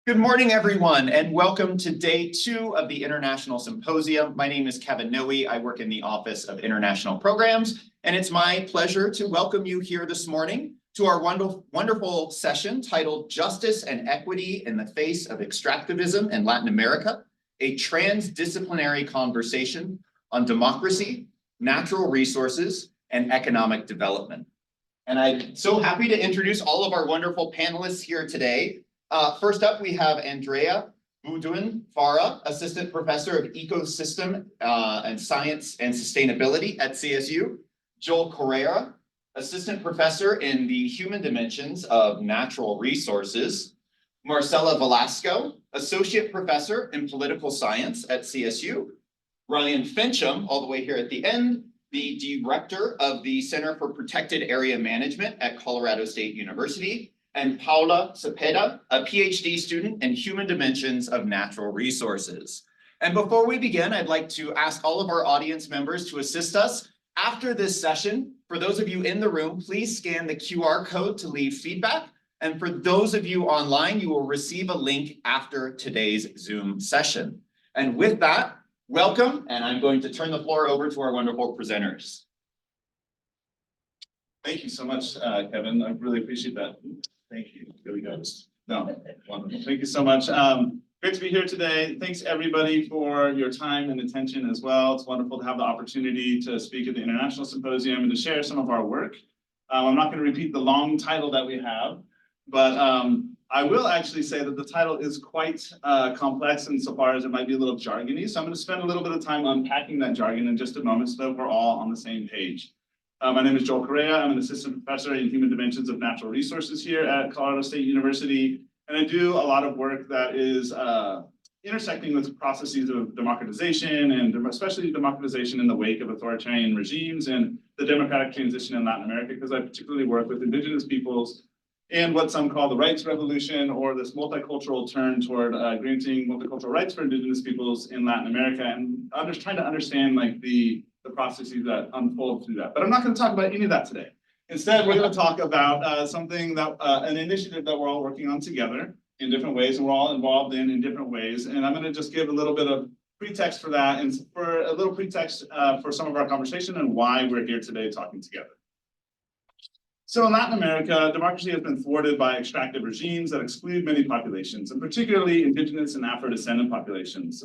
Good morning, everyone, and welcome to day 2 of the International Symposium. My name is Kevin Noe. I work in the Office of International Programs, and it's my pleasure to welcome you here this morning to our wonderful session titled Justice and Equity in the Face of Extractivism in Latin America, a transdisciplinary conversation on democracy, natural resources, and economic development. And I'm so happy to introduce all of our wonderful panelists here today. First up, we have Andrea Buduen-Fara, Assistant Professor of Ecosystem and Science and Sustainability at CSU. Joel Correa, Assistant Professor in the Human Dimensions of Natural Resources. Marcela Velasco, Associate Professor in Political Science at CSU. Ryan Fincham, all the way here at the end, the Director of the Center for Protected Area Management at Colorado State University. And Paula Cepeda, a PhD student in Human Dimensions of Natural Resources. And before we begin, I'd like to ask all of our audience members to assist us. After this session, for those of you in the room, please scan the QR code to leave feedback. And for those of you online, you will receive a link after today's Zoom session. And with that, welcome, and I'm going to turn the floor over to our wonderful presenters. Thank you so much, Kevin. I really appreciate that. Thank you. Here we go. No, wonderful. Thank you so much. Great to be here today. Thanks everybody for your time and attention as well. It's wonderful to have the opportunity to speak at the International Symposium and to share some of our work. I'm not going to repeat the long title that we have, but I will actually say that the title is quite complex insofar as it might be a little jargony. So I'm going to spend a little bit of time unpacking that jargon in just a moment so that we're all on the same page. My name is Joel Correa. I'm an assistant professor in Human Dimensions of Natural Resources here at Colorado State University. And I do a lot of work that is intersecting with processes of democratization and especially democratization in the wake of authoritarian regimes and the democratic transition in Latin America, because I particularly work with indigenous peoples and what some call the rights revolution, or this multicultural turn toward granting multicultural rights for indigenous peoples in Latin America, and trying to understand like the processes that unfold through that. But I'm not going to talk about any of that today. Instead, we're going to talk about something that, an initiative that we're all working on together in different ways, and we're all involved in different ways. And I'm going to just give a little bit of pretext for that, and for a little pretext for some of our conversation and why we're here today talking together. So in Latin America, democracy has been thwarted by extractive regimes that exclude many populations, and particularly indigenous and Afro-descendant populations.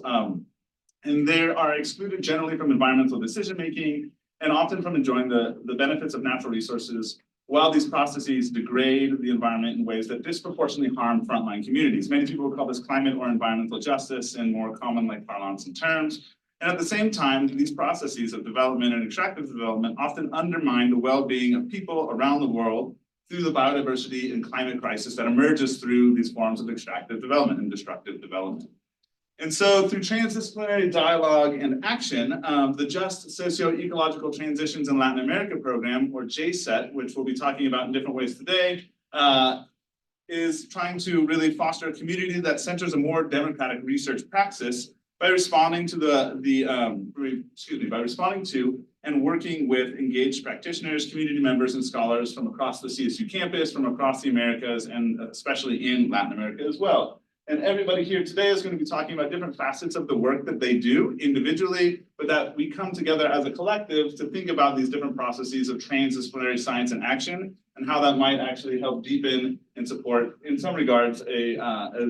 And they are excluded generally from environmental decision-making and often from enjoying the benefits of natural resources, while these processes degrade the environment in ways that disproportionately harm frontline communities. Many people would call this climate or environmental justice in more common like parlance and terms. And at the same time, these processes of development and extractive development often undermine the well-being of people around the world through the biodiversity and climate crisis that emerges through these forms of extractive development and destructive development. And so through transdisciplinary dialogue and action, the Just Socio-Ecological Transitions in Latin America program, or JSET, which we'll be talking about in different ways today, is trying to really foster a community that centers a more democratic research praxis by responding to by responding to and working with engaged practitioners, community members, and scholars from across the CSU campus, from across the Americas, and especially in Latin America as well. And everybody here today is going to be talking about different facets of the work that they do individually, but that we come together as a collective to think about these different processes of transdisciplinary science and action, and how that might actually help deepen and support, in some regards, a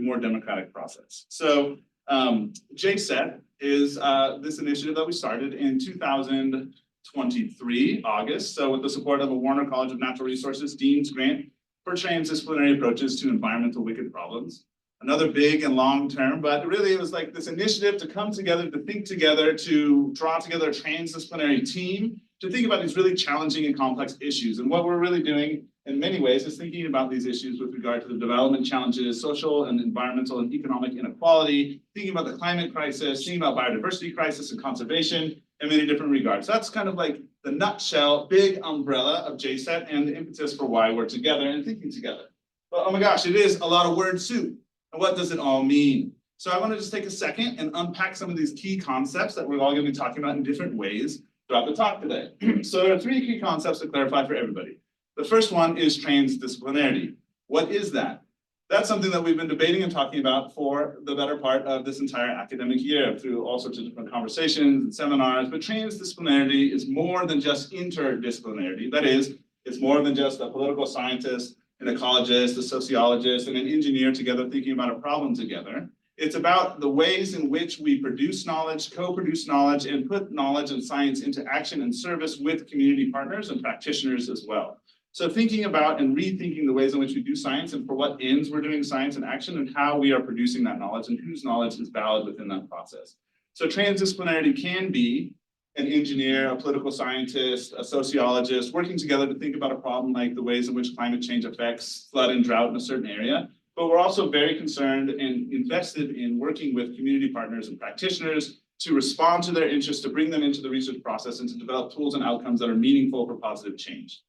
more democratic process. So JSET is this initiative that we started in 2023, August. So with the support of a Warner College of Natural Resources Dean's Grant for transdisciplinary approaches to environmental wicked problems. Another big and long term, but really it was like this initiative to come together, to think together, to draw together a transdisciplinary team, to think about these really challenging and complex issues. And what we're really doing in many ways is thinking about these issues with regard to the development challenges, social and environmental and economic inequality, thinking about the climate crisis, thinking about biodiversity crisis and conservation in many different regards. So that's kind of like the nutshell, big umbrella of JSET and the impetus for why we're together and thinking together. But oh my gosh, it is a lot of word soup. And what does it all mean? So I want to just take a second and unpack some of these key concepts that we're all going to be talking about in different ways throughout the talk today. So there are 3 key concepts to clarify for everybody. The first one is transdisciplinarity. What is that? That's something that we've been debating and talking about for the better part of this entire academic year through all sorts of different conversations and seminars. But transdisciplinarity is more than just interdisciplinarity. That is, it's more than just a political scientist, an ecologist, a sociologist, and an engineer together thinking about a problem together. It's about the ways in which we produce knowledge, co-produce knowledge, and put knowledge and science into action and service with community partners and practitioners as well. So thinking about and rethinking the ways in which we do science and for what ends we're doing science and action and how we are producing that knowledge and whose knowledge is valid within that process. So transdisciplinarity can be an engineer, a political scientist, a sociologist, working together to think about a problem like the ways in which climate change affects flood and drought in a certain area. But we're also very concerned and invested in working with community partners and practitioners to respond to their interests, to bring them into the research process and to develop tools and outcomes that are meaningful for positive change.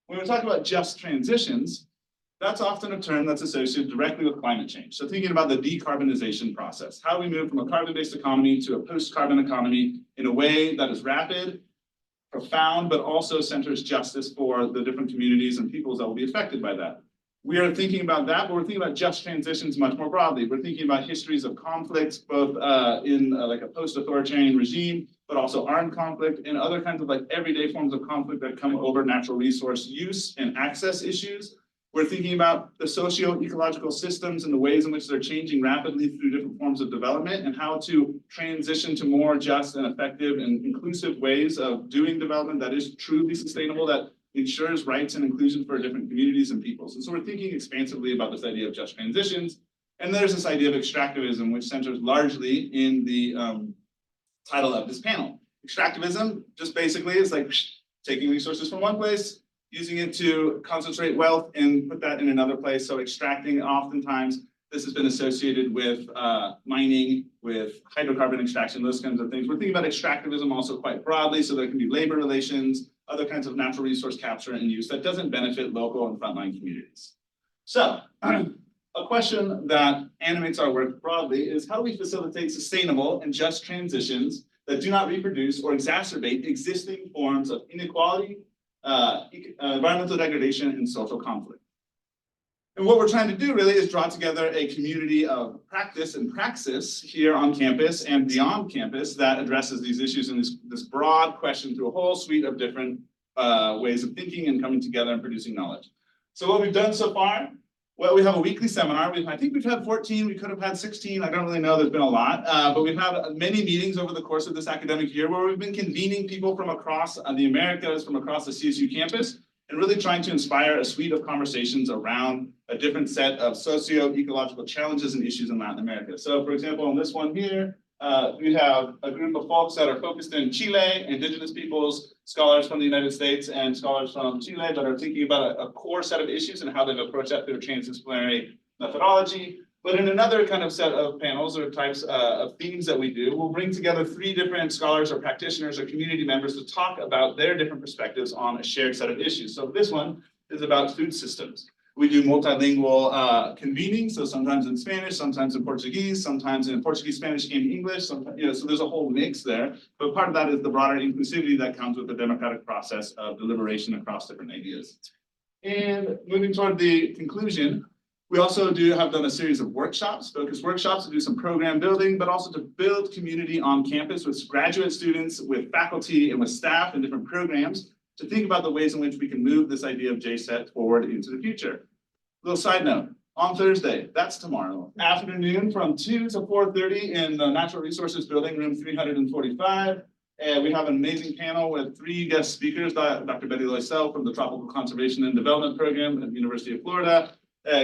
When we talk about just transitions, that's often a term that's associated directly with climate change. So thinking about the decarbonization process, how we move from a carbon-based economy to a post-carbon economy in a way that is rapid, profound, but also centers justice for the different communities and peoples that will be affected by that. We are thinking about that, but we're thinking about just transitions much more broadly. We're thinking about histories of conflicts, both in like a post-authoritarian regime, but also armed conflict and other kinds of like everyday forms of conflict that come over natural resource use and access issues. We're thinking about the socio-ecological systems and the ways in which they're changing rapidly through different forms of development and how to transition to more just and effective and inclusive ways of doing development that is truly sustainable, that ensures rights and inclusion for different communities and peoples. And so we're thinking expansively about this idea of just transitions. And there's this idea of extractivism, which centers largely in the title of this panel. Extractivism just basically is like taking resources from one place, using it to concentrate wealth and put that in another place. So extracting, oftentimes, this has been associated with mining, with hydrocarbon extraction, those kinds of things. We're thinking about extractivism also quite broadly, so there can be labor relations, other kinds of natural resource capture and use that doesn't benefit local and frontline communities. So a question that animates our work broadly is how do we facilitate sustainable and just transitions that do not reproduce or exacerbate existing forms of inequality, environmental degradation, and social conflict? And what we're trying to do really is draw together a community of practice and praxis here on campus and beyond campus that addresses these issues in this broad question through a whole suite of different ways of thinking and coming together and producing knowledge. So what we've done so far, well, we have a weekly seminar. I think we've had 14, we could have had 16, I don't really know, there's been a lot, but we've had many meetings over the course of this academic year where we've been convening people from across the Americas, from across the CSU campus, and really trying to inspire a suite of conversations around a different set of socio-ecological challenges and issues in Latin America. So for example, on this one here, we have a group of folks that are focused in Chile, indigenous peoples, scholars from the United States and scholars from Chile that are thinking about a core set of issues and how they've approached that through a transdisciplinary methodology. But in another kind of set of panels or types of themes that we do, we'll bring together 3 different scholars or practitioners or community members to talk about their different perspectives on a shared set of issues. So this one is about food systems. We do multilingual convening, so sometimes in Spanish, sometimes in Portuguese, sometimes in Portuguese, Spanish, and English. Sometimes, so there's a whole mix there. But part of that is the broader inclusivity that comes with the democratic process of deliberation across different ideas. And moving toward the conclusion, we also have done a series of workshops, focused workshops to do some program building, but also to build community on campus with graduate students, with faculty, and with staff in different programs to think about the ways in which we can move this idea of JSET forward into the future. Little side note, on Thursday, that's tomorrow, afternoon from 2 to 4:30 in the Natural Resources Building, room 345. And we have an amazing panel with 3 guest speakers, Dr. Betty Loisel from the Tropical Conservation and Development Program at the University of Florida,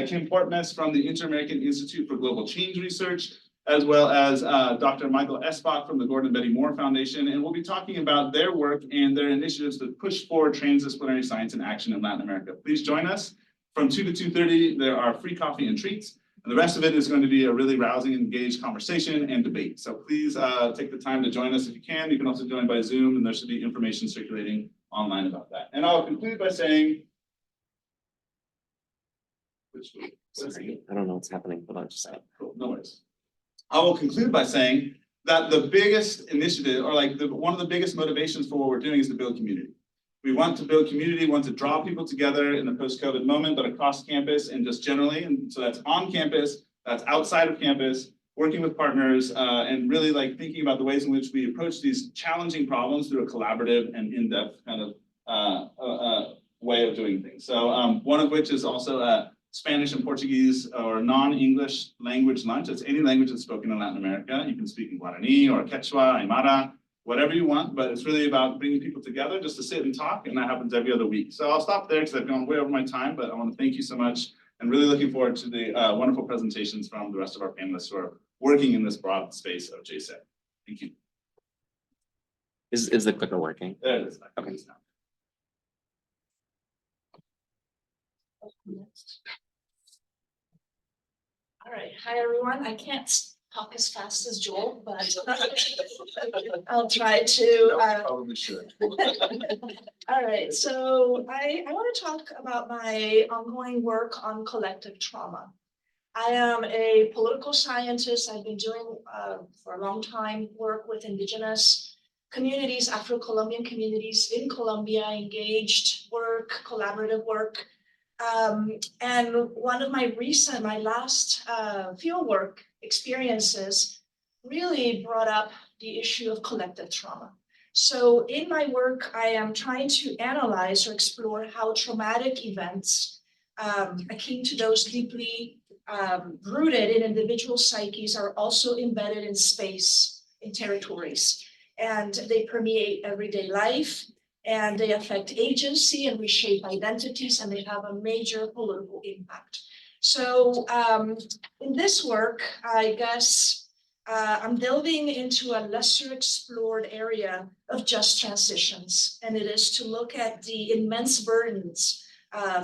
Kim Portness from the Inter-American Institute for Global Change Research, as well as Dr. Michael Esbach from the Gordon and Betty Moore Foundation. And we'll be talking about their work and their initiatives to push forward transdisciplinary science and action in Latin America. Please join us. From 2 to 2:30, there are free coffee and treats. And the rest of it is going to be a really rousing, engaged conversation and debate. So please take the time to join us if you can. You can also join by Zoom, and there should be information circulating online about that. And I'll conclude by saying, Sorry, I don't know what's happening, but I'll just. Cool, no worries. I will conclude by saying that the biggest initiative, or like one of the biggest motivations for what we're doing is to build community. We want to build community, want to draw people together in the post-COVID moment, but across campus and just generally. And so that's on campus, that's outside of campus, working with partners, and really like thinking about the ways in which we approach these challenging problems through a collaborative and in-depth kind of way of doing things. So one of which is also a Spanish and Portuguese or non-English language lunch. It's any language that's spoken in Latin America. You can speak in Guarani or Quechua, Aymara, whatever you want, but it's really about bringing people together just to sit and talk, and that happens every other week. So I'll stop there because I've gone way over my time, but I want to thank you so much and really looking forward to the wonderful presentations from the rest of our panelists who are working in this broad space of JSEC. Thank you. Is the clicker working? There it is. Okay. All right, hi everyone. I can't talk as fast as Joel, but I'll try to. Probably should. All right, so I want to talk about my ongoing work on collective trauma. I am a political scientist. I've been doing for a long time work with indigenous communities, Afro-Colombian communities in Colombia, engaged work, collaborative work. And one of my last fieldwork experiences really brought up the issue of collective trauma. So in my work, I am trying to analyze or explore how traumatic events akin to those deeply rooted in individual psyches are also embedded in space, in territories, and they permeate everyday life. And they affect agency and reshape identities, and they have a major political impact. So in this work, I guess I'm delving into a lesser explored area of just transitions, and it is to look at the immense burdens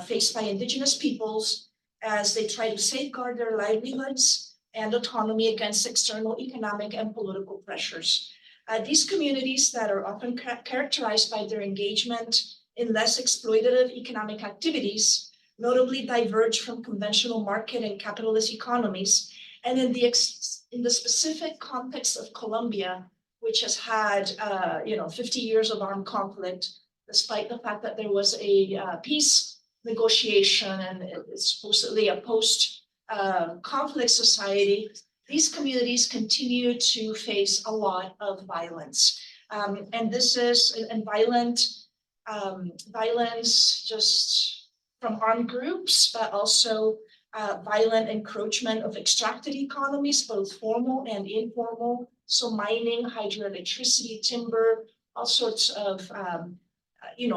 faced by indigenous peoples as they try to safeguard their livelihoods and autonomy against external economic and political pressures. These communities that are often characterized by their engagement in less exploitative economic activities, notably diverge from conventional market and capitalist economies. And in the specific context of Colombia, which has had 50 years of armed conflict, despite the fact that there was a peace negotiation and it's supposedly a post-conflict society, these communities continue to face a lot of violence. And this is violence just from armed groups, but also violent encroachment of extracted economies, both formal and informal. So mining, hydroelectricity, timber, all sorts of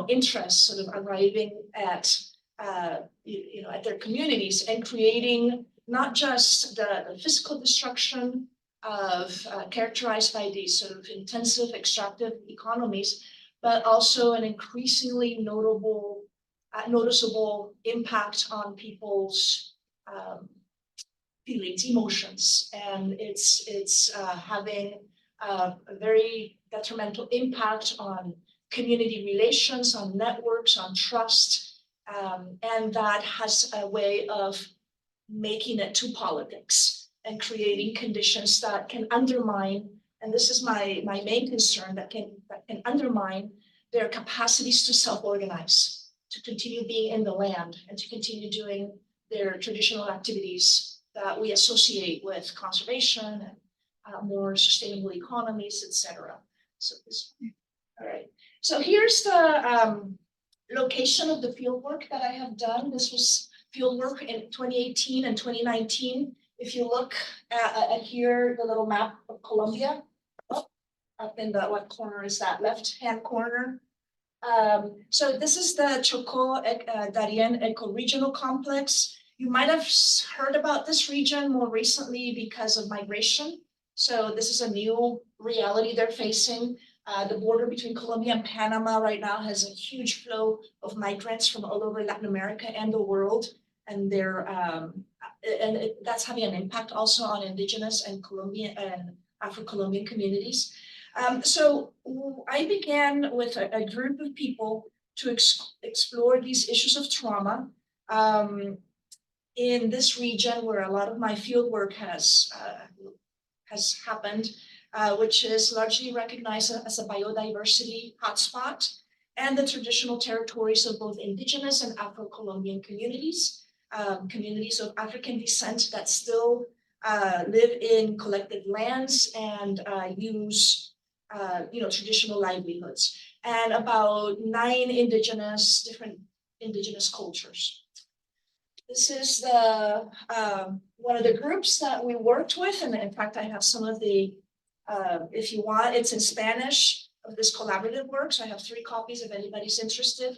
interests sort of arriving at their communities and creating not just the physical destruction of characterized by these sort of intensive extractive economies, but also an increasingly noticeable impact on people's feelings, emotions, and it's having a very detrimental impact on community relations, on networks, on trust, and that has a way of making it to politics and creating conditions that can undermine, and this is my main concern, that can undermine their capacities to self-organize, to continue being in the land, and to continue doing their traditional activities that we associate with conservation and more sustainable economies, etc. So this, all right. So here's the location of the fieldwork that I have done. This was fieldwork in 2018 and 2019. If you look at here, the little map of Colombia, up in the, what corner is that? Left-hand corner. So this is the Chocó Darien Ecoregional Complex. You might have heard about this region more recently because of migration. So this is a new reality they're facing. The border between Colombia and Panama right now has a huge flow of migrants from all over Latin America and the world. And that's having an impact also on indigenous and Colombian and Afro-Colombian communities. So I began with a group of people to explore these issues of trauma in this region where a lot of my fieldwork has happened, which is largely recognized as a biodiversity hotspot. and the traditional territories of both indigenous and Afro-Colombian communities, communities of African descent that still live in collected lands and use traditional livelihoods, and about 9 different indigenous cultures. This is the one of the groups that we worked with, and in fact, I have some of the, if you want, it's in Spanish of this collaborative work, so I have 3 copies if anybody's interested.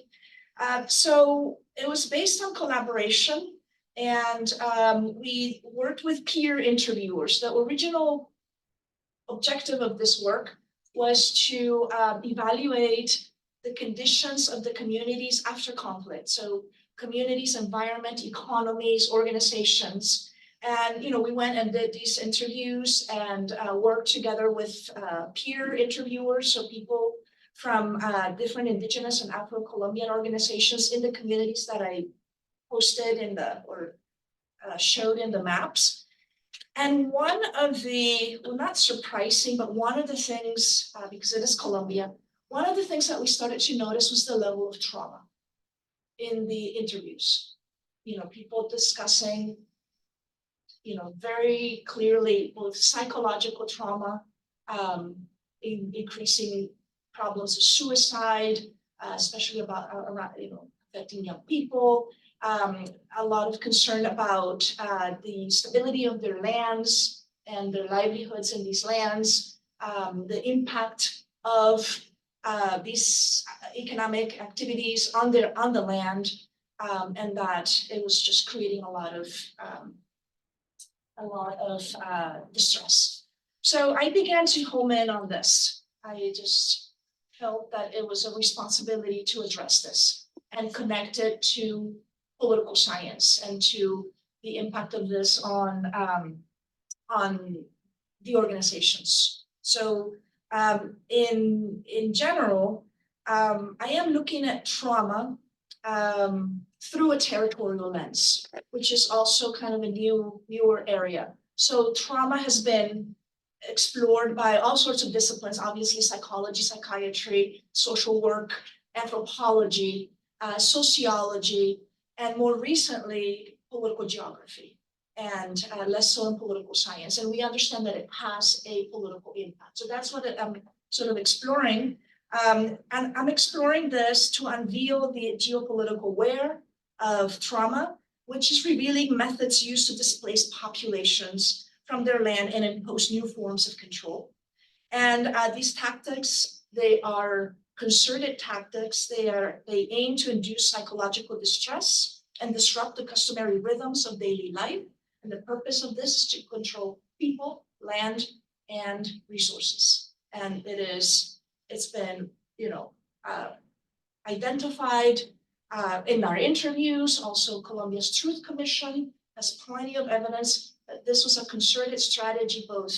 So it was based on collaboration, and we worked with peer interviewers. The original objective of this work was to evaluate the conditions of the communities after conflict. So communities, environment, economies, organizations. And we went and did these interviews and worked together with peer interviewers, so people from different indigenous and Afro-Colombian organizations in the communities that I posted in showed in the maps. And one of the, well, not surprising, but one of the things, because it is Colombia, one of the things that we started to notice was the level of trauma in the interviews. People discussing, very clearly both psychological trauma, increasing problems of suicide, especially around, affecting young people. A lot of concern about the stability of their lands and their livelihoods in these lands, the impact of these economic activities on the land, and that it was just creating a lot of distress. So I began to home in on this. I just felt that it was a responsibility to address this and connect it to political science and to the impact of this on the organizations. So in general, I am looking at trauma through a territorial lens, which is also kind of a newer area. So trauma has been explored by all sorts of disciplines, obviously psychology, psychiatry, social work, anthropology, sociology, and more recently, political geography, and less so in political science. And we understand that it has a political impact. So that's what I'm sort of exploring. And I'm exploring this to unveil the geopolitical aware of trauma, which is revealing methods used to displace populations from their land and impose new forms of control. And these tactics, they are concerted tactics. They aim to induce psychological distress and disrupt the customary rhythms of daily life. And the purpose of this is to control people, land, and resources. And it's been, identified in our interviews. Also, Colombia's Truth Commission has plenty of evidence that this was a concerted strategy, both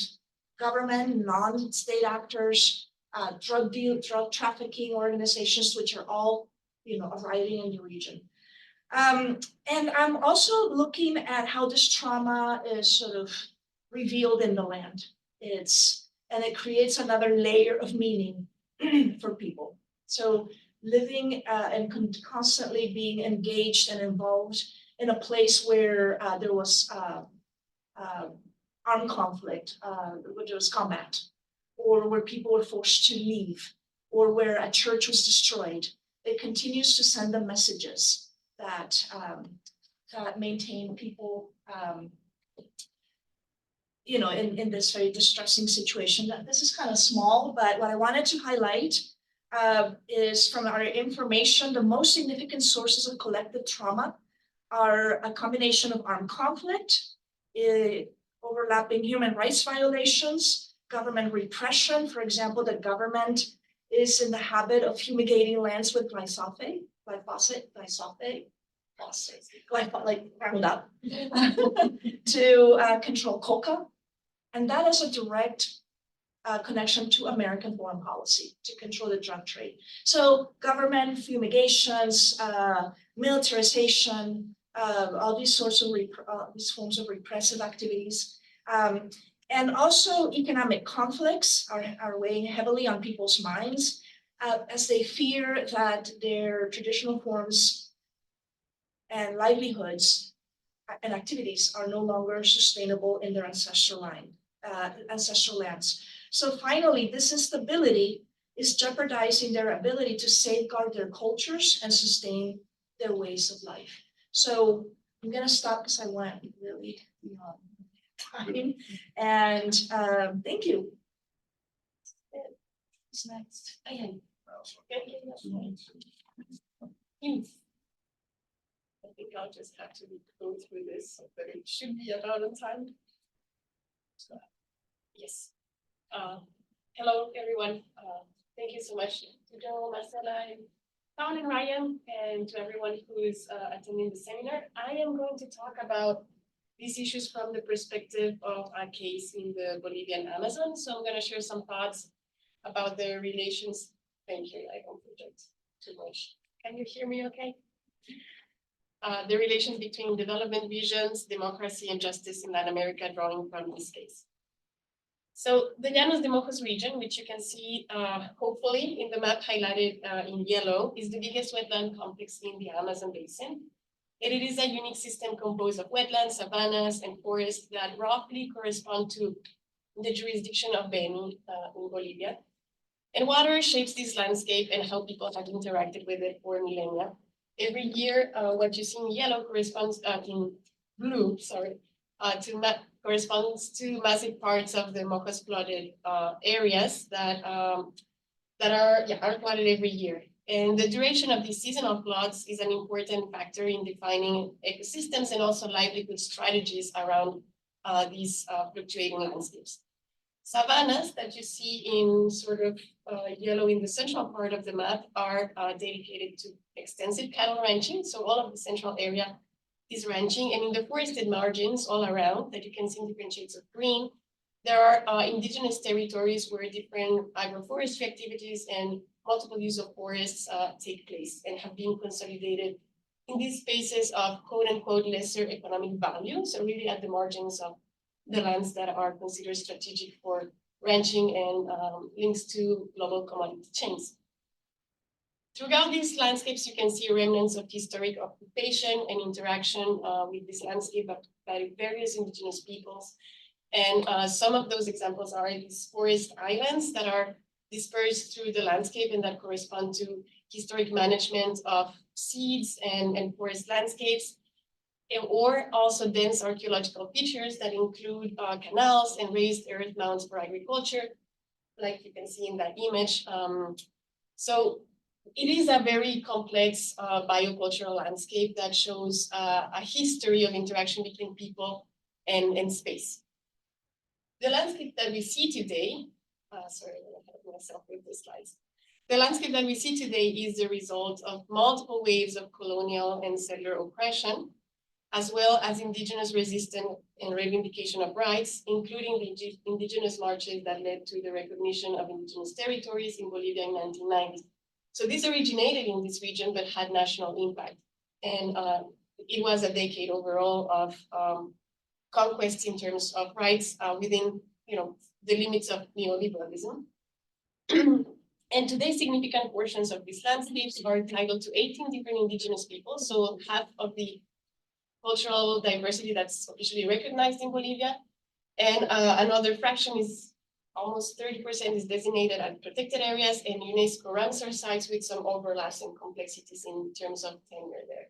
government, non-state actors, drug trafficking organizations, which are all, arriving in the region. And I'm also looking at how this trauma is sort of revealed in the land. And it creates another layer of meaning for people. So living and constantly being engaged and involved in a place where there was armed conflict, where there was combat, or where people were forced to leave, or where a church was destroyed, it continues to send them messages that maintain people, in this very distressing situation. This is kind of small, but what I wanted to highlight is from our information, the most significant sources of collective trauma are a combination of armed conflict, overlapping human rights violations, government repression. For example, the government is in the habit of fumigating lands with glyphosate, like Roundup, to control coca. And that is a direct connection to American foreign policy to control the drug trade. So government fumigations, militarization, all these sorts of these forms of repressive activities. And also economic conflicts are weighing heavily on people's minds. as they fear that their traditional forms and livelihoods and activities are no longer sustainable in their ancestral lands. So finally, this instability is jeopardizing their ability to safeguard their cultures and sustain their ways of life. So I'm gonna stop because I went really beyond time. And thank you. What's next? Ayan. I think I'll just have to go through this, but it should be about on time. Yes. Hello, everyone. Thank you so much to Joe, Marcela, and Paul and Ryan, and to everyone who is attending the seminar. I am going to talk about these issues from the perspective of a case in the Bolivian Amazon. So I'm going to share some thoughts about the relations. Thank you. I don't project too much. Can you hear me okay? The relations between development visions, democracy, and justice in Latin America, drawing from this case. So the Llanos de Mojos region, which you can see hopefully in the map highlighted in yellow, is the biggest wetland complex in the Amazon basin. And it is a unique system composed of wetlands, savannas, and forests that roughly correspond to the jurisdiction of Beni in Bolivia. And water shapes this landscape and how people have interacted with it for millennia. Every year, what you see in yellow corresponds in blue, sorry, corresponds to massive parts of the Mojos flooded areas that are flooded every year. And the duration of these seasonal floods is an important factor in defining ecosystems and also livelihood strategies around these fluctuating landscapes. Savannas that you see in sort of yellow in the central part of the map are dedicated to extensive cattle ranching. So all of the central area is ranching, and in the forested margins all around that you can see in different shades of green, there are indigenous territories where different agroforestry activities and multiple use of forests take place and have been consolidated in these spaces of quote unquote lesser economic value. So really at the margins of the lands that are considered strategic for ranching and links to global commodity chains. Throughout these landscapes, you can see remnants of historic occupation and interaction with this landscape by various indigenous peoples. And some of those examples are these forest islands that are dispersed through the landscape and that correspond to historic management of seeds and forest landscapes, or also dense archaeological features that include canals and raised earth mounds for agriculture, like you can see in that image. So it is a very complex biocultural landscape that shows a history of interaction between people and space. The landscape that we see today, sorry, I'm gonna help myself with the slides. The landscape that we see today is the result of multiple waves of colonial and settler oppression, as well as indigenous resistance and reivindication of rights, including the indigenous marches that led to the recognition of indigenous territories in Bolivia in 1990. So this originated in this region, but had national impact. And it was a decade overall of conquests in terms of rights within the limits of neoliberalism. And today, significant portions of these landscapes are titled to 18 different indigenous peoples, so half of the cultural diversity that's officially recognized in Bolivia. And another fraction is almost 30% is designated as protected areas, and UNESCO Ramsar sites with some overlaps and complexities in terms of tenure there.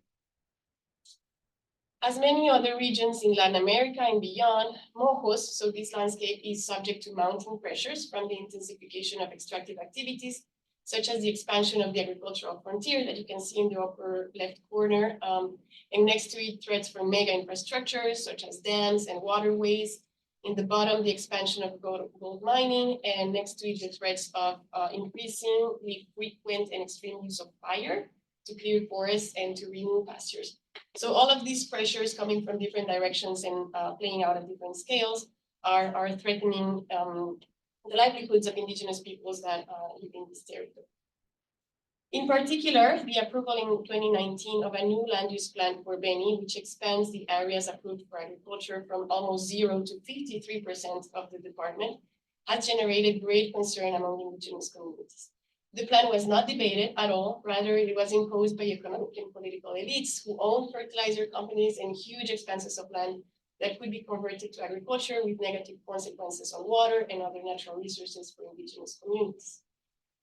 As many other regions in Latin America and beyond, Mojos, so this landscape is subject to mounting pressures from the intensification of extractive activities, such as the expansion of the agricultural frontier that you can see in the upper left corner, and next to it, threats from mega infrastructures, such as dams and waterways. In the bottom, the expansion of gold mining, and next to it, the threats of increasingly frequent and extreme use of fire to clear forests and to renew pastures. So all of these pressures coming from different directions and playing out at different scales are threatening the livelihoods of indigenous peoples that live in this territory. In particular, the approval in 2019 of a new land use plan for Beni, which expands the areas approved for agriculture from almost 0 to 53% of the department, has generated great concern among indigenous communities. The plan was not debated at all. Rather, it was imposed by economic and political elites who own fertilizer companies and huge expanses of land that could be converted to agriculture with negative consequences on water and other natural resources for indigenous communities.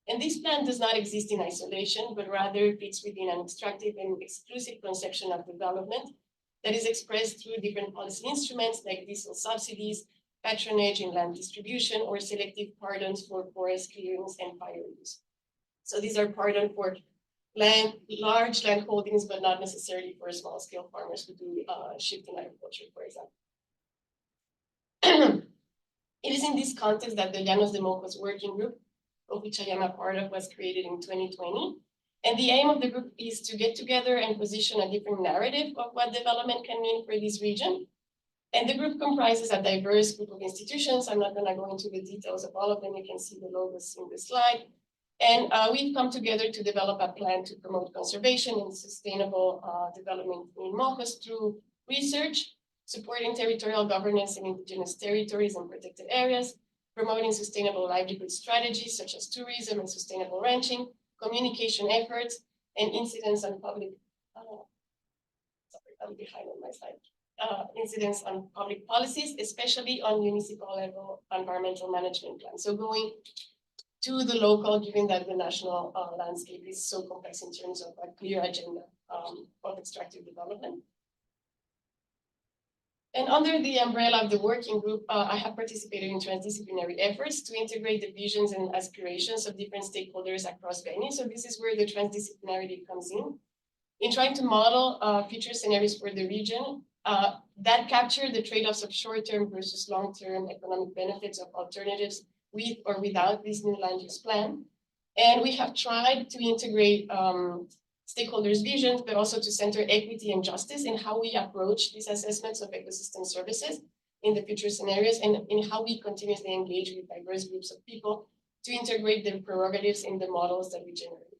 And this plan does not exist in isolation, but rather fits within an extractive and exclusive conception of development that is expressed through different policy instruments like diesel subsidies, patronage in land distribution, or selective pardons for forest clearings and fire use. So these are pardons for large land holdings, but not necessarily for small scale farmers who do shifting agriculture, for example. It is in this context that the Llanos de Mocos working group, of which I am a part of, was created in 2020. And the aim of the group is to get together and position a different narrative of what development can mean for this region. And the group comprises a diverse group of institutions. I'm not going to go into the details of all of them. You can see the logos in the slide. And we've come together to develop a plan to promote conservation and sustainable development in Mocos through research, supporting territorial governance in indigenous territories and protected areas, promoting sustainable livelihood strategies such as tourism and sustainable ranching, communication efforts, and incidents on public, sorry, I'm behind on my slide. Incidents on public policies, especially on municipal level environmental management plans. So going to the local, given that the national landscape is so complex in terms of a clear agenda of extractive development. And under the umbrella of the working group, I have participated in transdisciplinary efforts to integrate the visions and aspirations of different stakeholders across Beni. So this is where the transdisciplinarity comes in trying to model future scenarios for the region that capture the trade-offs of short-term versus long-term economic benefits of alternatives with or without this new land use plan. And we have tried to integrate stakeholders' visions, but also to center equity and justice in how we approach these assessments of ecosystem services in the future scenarios, and in how we continuously engage with diverse groups of people to integrate their prerogatives in the models that we generate.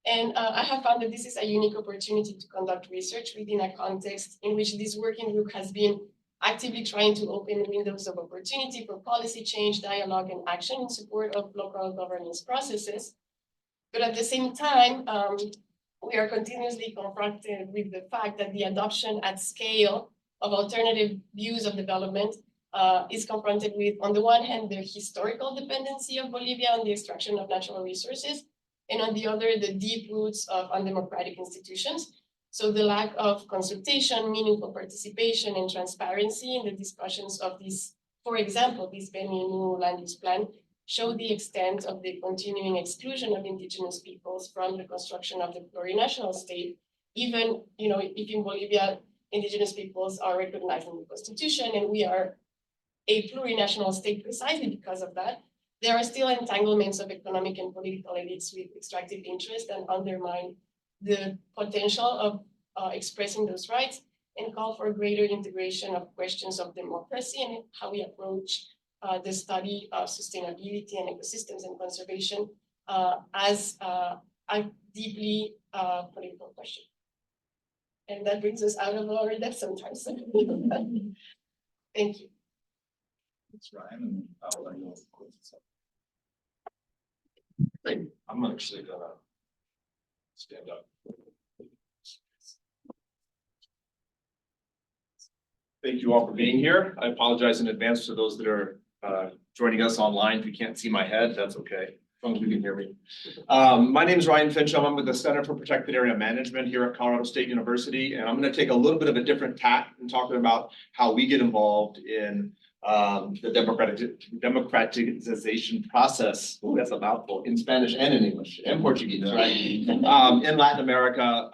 And I have found that this is a unique opportunity to conduct research within a context in which this working group has been actively trying to open windows of opportunity for policy change, dialogue, and action in support of local governance processes. But at the same time, we are continuously confronted with the fact that the adoption at scale of alternative views of development is confronted with, on the one hand, the historical dependency of Bolivia on the extraction of natural resources, and on the other, the deep roots of undemocratic institutions. So the lack of consultation, meaningful participation, and transparency in the discussions of this, for example, this Beni new land use plan, show the extent of the continuing exclusion of indigenous peoples from the construction of the plurinational state. Even, if in Bolivia, indigenous peoples are recognized in the constitution, and we are a plurinational state precisely because of that, there are still entanglements of economic and political elites with extractive interest and undermine the potential of expressing those rights, and call for greater integration of questions of democracy and how we approach the study of sustainability and ecosystems and conservation as a deeply political question. And that brings us out of our depth sometimes. Thank you. Thanks, Ryan, and I'll let you know. I'm actually gonna stand up. Thank you all for being here. I apologize in advance to those that are joining us online. If you can't see my head, that's okay, as long as you can hear me. My name is Ryan Fincham. I'm with the Center for Protected Area Management here at Colorado State University, and I'm going to take a little bit of a different tack in talking about how we get involved in the democratization process. Oh, that's a mouthful, in Spanish and in English and Portuguese, right? In Latin America,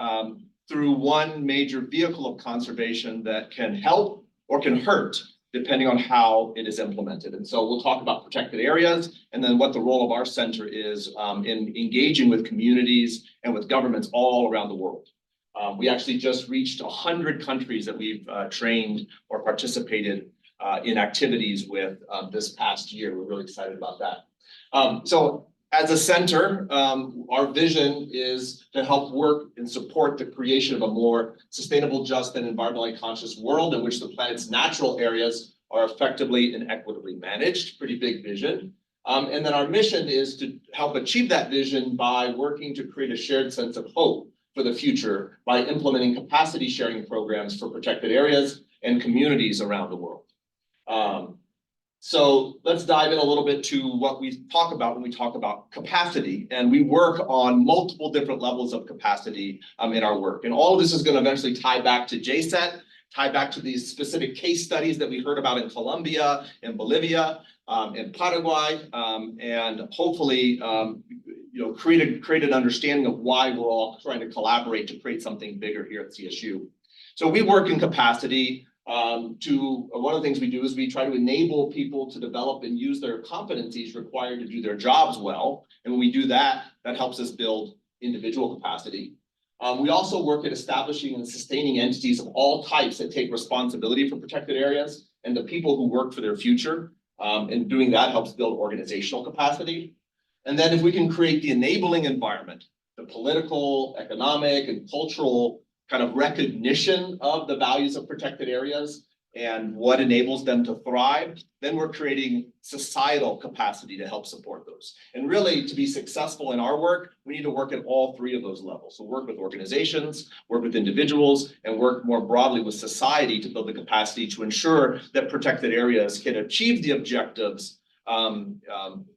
through one major vehicle of conservation that can help or can hurt, depending on how it is implemented. And so we'll talk about protected areas and then what the role of our center is in engaging with communities and with governments all around the world. We actually just reached 100 countries that we've trained or participated in activities with this past year. We're really excited about that. So as a center, our vision is to help work and support the creation of a more sustainable, just, and environmentally conscious world in which the planet's natural areas are effectively and equitably managed. Pretty big vision. And then our mission is to help achieve that vision by working to create a shared sense of hope for the future by implementing capacity sharing programs for protected areas and communities around the world. So let's dive in a little bit to what we talk about when we talk about capacity. And we work on multiple different levels of capacity in our work. And all of this is going to eventually tie back to JSET, tie back to these specific case studies that we heard about in Colombia, in Bolivia, in Paraguay, and hopefully create an understanding of why we're all trying to collaborate to create something bigger here at CSU. So we work in capacity. One of the things we do is we try to enable people to develop and use their competencies required to do their jobs well. And when we do that, that helps us build individual capacity. We also work at establishing and sustaining entities of all types that take responsibility for protected areas and the people who work for their future. And doing that helps build organizational capacity. And then if we can create the enabling environment, the political, economic, and cultural kind of recognition of the values of protected areas and what enables them to thrive, then we're creating societal capacity to help support those. And really, to be successful in our work, we need to work at all three of those levels. So work with organizations, work with individuals, and work more broadly with society to build the capacity to ensure that protected areas can achieve the objectives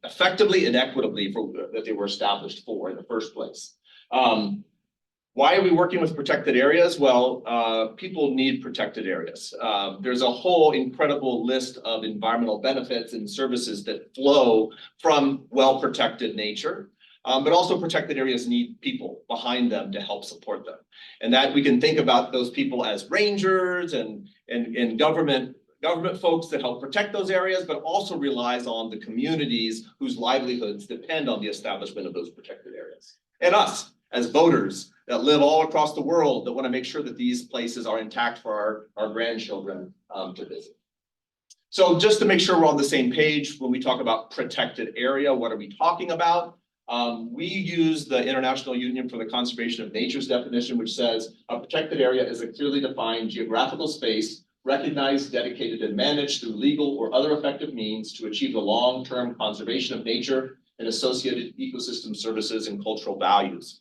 effectively and equitably that they were established for in the first place. Why are we working with protected areas? Well, people need protected areas. There's a whole incredible list of environmental benefits and services that flow from well-protected nature, but also protected areas need people behind them to help support them. And that we can think about those people as rangers and government folks that help protect those areas, but also relies on the communities whose livelihoods depend on the establishment of those protected areas. And us as voters that live all across the world that want to make sure that these places are intact for our grandchildren to visit. So just to make sure we're on the same page, when we talk about protected area, what are we talking about? We use the International Union for the Conservation of Nature's definition, which says a protected area is a clearly defined geographical space recognized, dedicated, and managed through legal or other effective means to achieve the long-term conservation of nature and associated ecosystem services and cultural values.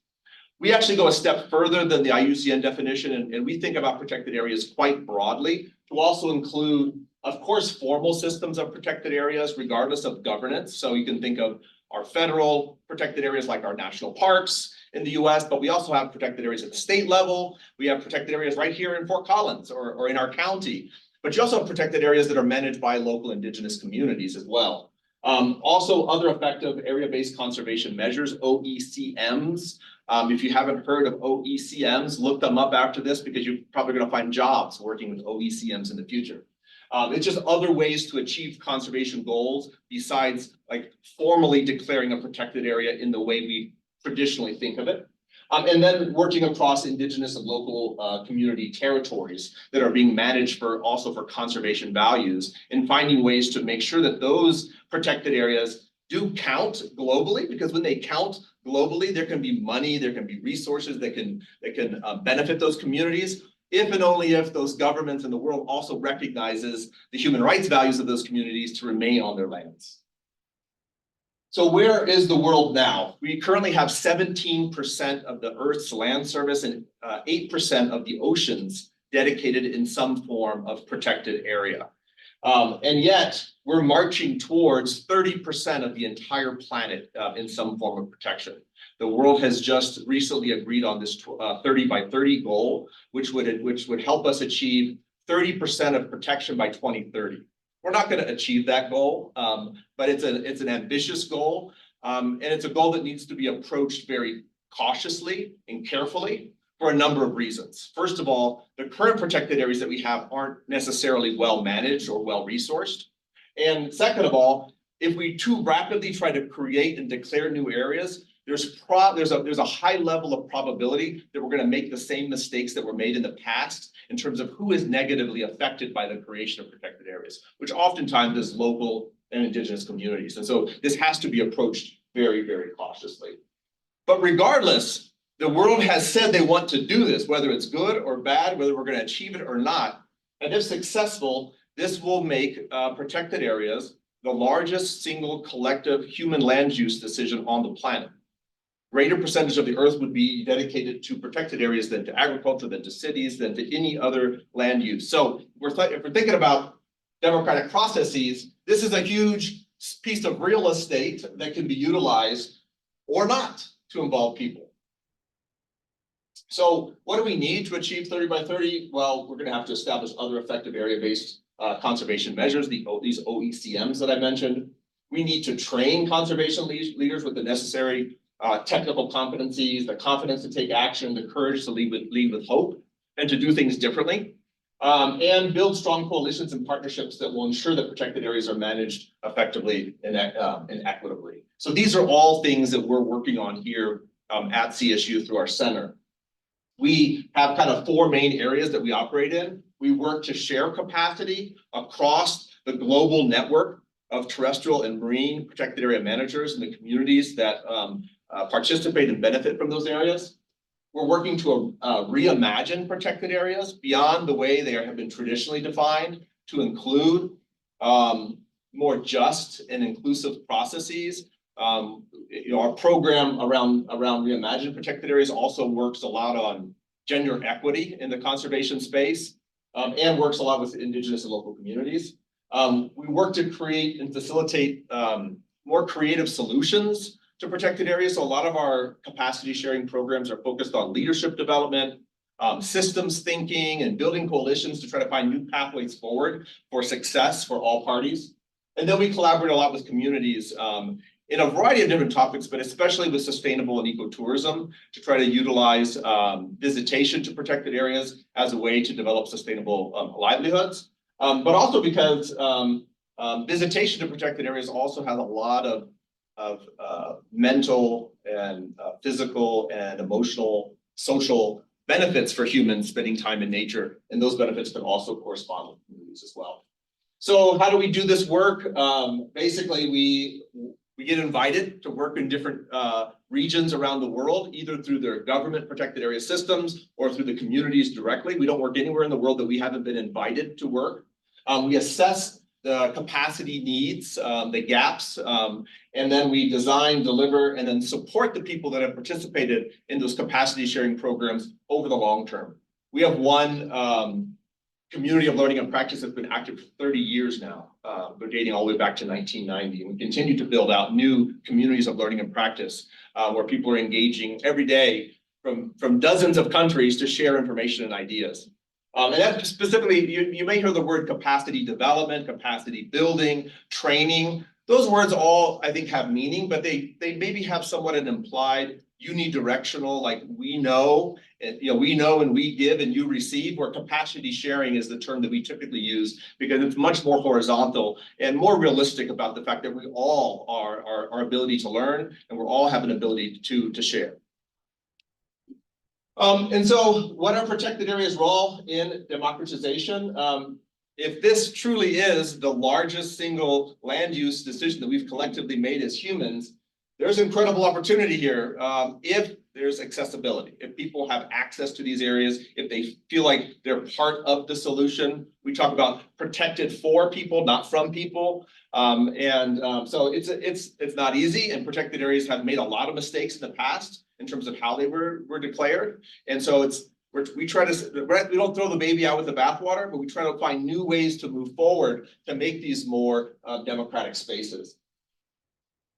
We actually go a step further than the IUCN definition, and we think about protected areas quite broadly to also include, of course, formal systems of protected areas, regardless of governance. So you can think of our federal protected areas like our national parks in the US, but we also have protected areas at the state level. We have protected areas right here in Fort Collins or in our county, but you also have protected areas that are managed by local indigenous communities as well. Also, other effective area-based conservation measures, OECMs. If you haven't heard of OECMs, look them up after this because you're probably going to find jobs working with OECMs in the future. It's just other ways to achieve conservation goals besides like formally declaring a protected area in the way we traditionally think of it. And then working across indigenous and local community territories that are being managed also for conservation values and finding ways to make sure that those protected areas do count globally, because when they count globally, there can be money, there can be resources that can benefit those communities, if and only if those governments in the world also recognizes the human rights values of those communities to remain on their lands. So where is the world now? We currently have 17% of the Earth's land surface and 8% of the oceans dedicated in some form of protected area. And yet we're marching towards 30% of the entire planet in some form of protection. The world has just recently agreed on this 30 by 30 goal, which would help us achieve 30% of protection by 2030. We're not going to achieve that goal, but it's an ambitious goal, and it's a goal that needs to be approached very cautiously and carefully for a number of reasons. First of all, the current protected areas that we have aren't necessarily well managed or well resourced. And second of all, if we too rapidly try to create and declare new areas, there's a high level of probability that we're going to make the same mistakes that were made in the past in terms of who is negatively affected by the creation of protected areas, which oftentimes is local and indigenous communities. And so this has to be approached very, very cautiously. But regardless, the world has said they want to do this, whether it's good or bad, whether we're going to achieve it or not. And if successful, this will make protected areas the largest single collective human land use decision on the planet. Greater percentage of the earth would be dedicated to protected areas than to agriculture, than to cities, than to any other land use. So if we're thinking about democratic processes, this is a huge piece of real estate that can be utilized or not to involve people. So what do we need to achieve 30 by 30? Well, we're going to have to establish other effective area-based conservation measures, these OECMs that I mentioned. We need to train conservation leaders with the necessary technical competencies, the confidence to take action, the courage to lead with hope, and to do things differently. And build strong coalitions and partnerships that will ensure that protected areas are managed effectively and equitably. So these are all things that we're working on here at CSU through our center. We have kind of 4 main areas that we operate in. We work to share capacity across the global network of terrestrial and marine protected area managers and the communities that participate and benefit from those areas. We're working to reimagine protected areas beyond the way they have been traditionally defined to include more just and inclusive processes. Our program around Reimagine Protected Areas also works a lot on gender equity in the conservation space and works a lot with indigenous and local communities. We work to create and facilitate more creative solutions to protected areas. So a lot of our capacity sharing programs are focused on leadership development, systems thinking, and building coalitions to try to find new pathways forward for success for all parties. And then we collaborate a lot with communities in a variety of different topics, but especially with sustainable and ecotourism to try to utilize visitation to protected areas as a way to develop sustainable livelihoods. But also because visitation to protected areas also has a lot of mental and physical and emotional, social benefits for humans spending time in nature. And those benefits can also correspond with communities as well. So how do we do this work? Basically, we get invited to work in different regions around the world, either through their government protected area systems or through the communities directly. We don't work anywhere in the world that we haven't been invited to work. We assess the capacity needs, the gaps, and then we design, deliver, and then support the people that have participated in those capacity sharing programs over the long term. We have one community of learning and practice that's been active for 30 years now. We're dating all the way back to 1990. And we continue to build out new communities of learning and practice where people are engaging every day from dozens of countries to share information and ideas. And that specifically, you may hear the word capacity development, capacity building, training. Those words all, I think, have meaning, but they maybe have somewhat an implied unidirectional, like we know, and we know and we give and you receive, where capacity sharing is the term that we typically use because it's much more horizontal and more realistic about the fact that we all are our ability to learn and we all have an ability to share. And so what are protected areas' role in democratization? If this truly is the largest single land use decision that we've collectively made as humans, there's incredible opportunity here if there's accessibility, if people have access to these areas, if they feel like they're part of the solution. We talk about protected for people, not from people. So it's not easy, and protected areas have made a lot of mistakes in the past in terms of how they were declared. And so we don't throw the baby out with the bathwater, but we try to find new ways to move forward to make these more democratic spaces.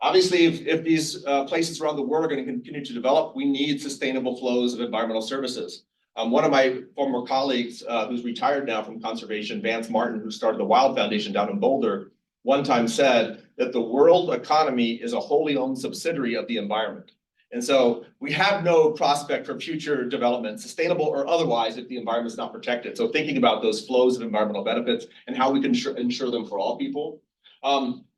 Obviously, if these places around the world are going to continue to develop, we need sustainable flows of environmental services. One of my former colleagues who's retired now from conservation, Vance Martin, who started the Wild Foundation down in Boulder, one time said that the world economy is a wholly owned subsidiary of the environment. And so we have no prospect for future development, sustainable or otherwise, if the environment is not protected. So thinking about those flows of environmental benefits and how we can ensure them for all people.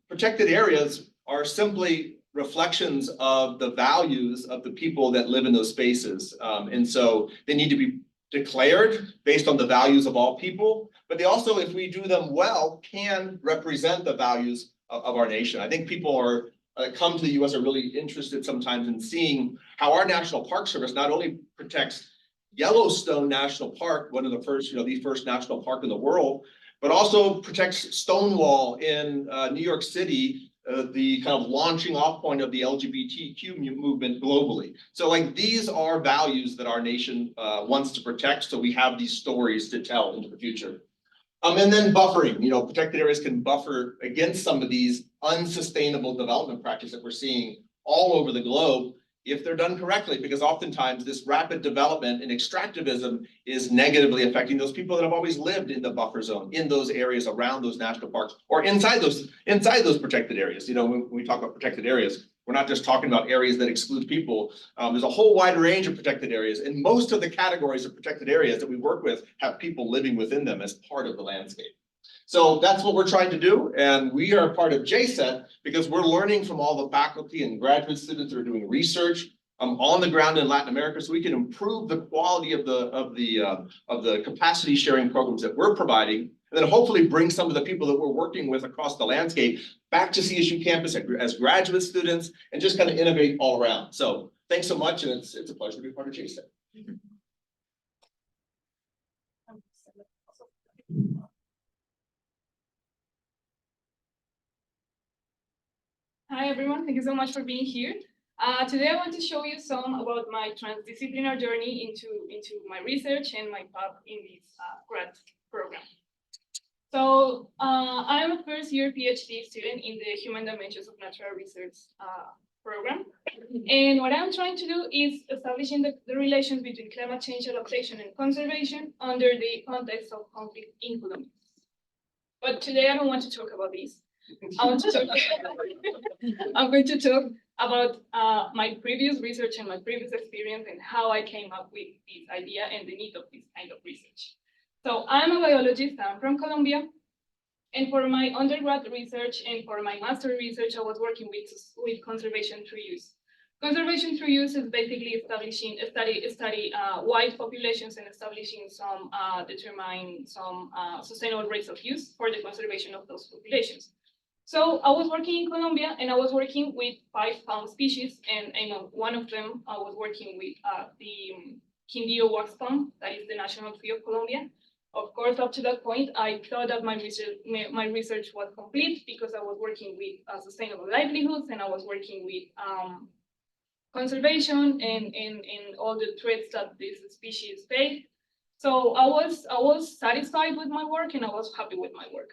Protected areas are simply reflections of the values of the people that live in those spaces. And so they need to be declared based on the values of all people, but they also, if we do them well, can represent the values of our nation. I think people are come to the US are really interested sometimes in seeing how our National Park Service not only protects Yellowstone National Park, one of the first, the first national park in the world, but also protects Stonewall in New York City, the kind of launching off point of the LGBTQ movement globally. So like these are values that our nation wants to protect. So we have these stories to tell into the future. And then buffering, protected areas can buffer against some of these unsustainable development practices that we're seeing all over the globe if they're done correctly, because oftentimes this rapid development and extractivism is negatively affecting those people that have always lived in the buffer zone, in those areas around those national parks, or inside those protected areas. When we talk about protected areas, we're not just talking about areas that exclude people. There's a whole wide range of protected areas, and most of the categories of protected areas that we work with have people living within them as part of the landscape. So that's what we're trying to do, and we are part of JSET because we're learning from all the faculty and graduate students that are doing research on the ground in Latin America, so we can improve the quality of the capacity sharing programs that we're providing, and then hopefully bring some of the people that we're working with across the landscape back to CSU campus as graduate students and just kind of innovate all around. So thanks so much, and it's a pleasure to be part of JSET. Hi everyone, thank you so much for being here. Today I want to show you some about my transdisciplinary journey into my research and my path in this grad program. So I'm a first year PhD student in the Human Dimensions of Natural Research program. And what I'm trying to do is establishing the relations between climate change adaptation and conservation under the context of conflict in Colombia. But today I don't want to talk about this. I'm going to talk about my previous research and my previous experience and how I came up with this idea and the need of this kind of research. So I'm a biologist, I'm from Colombia, and for my undergrad research and for my master research, I was working with conservation through use. Conservation through use is basically study wide populations and establishing determine some sustainable rates of use for the conservation of those populations. So I was working in Colombia and I was working with 5 fauna species, and one of them I was working with the Quindío wax palm, that is the national tree of Colombia. Of course, up to that point, I thought that my research was complete because I was working with sustainable livelihoods and I was working with conservation and all the threats that this species face. So I was satisfied with my work and I was happy with my work.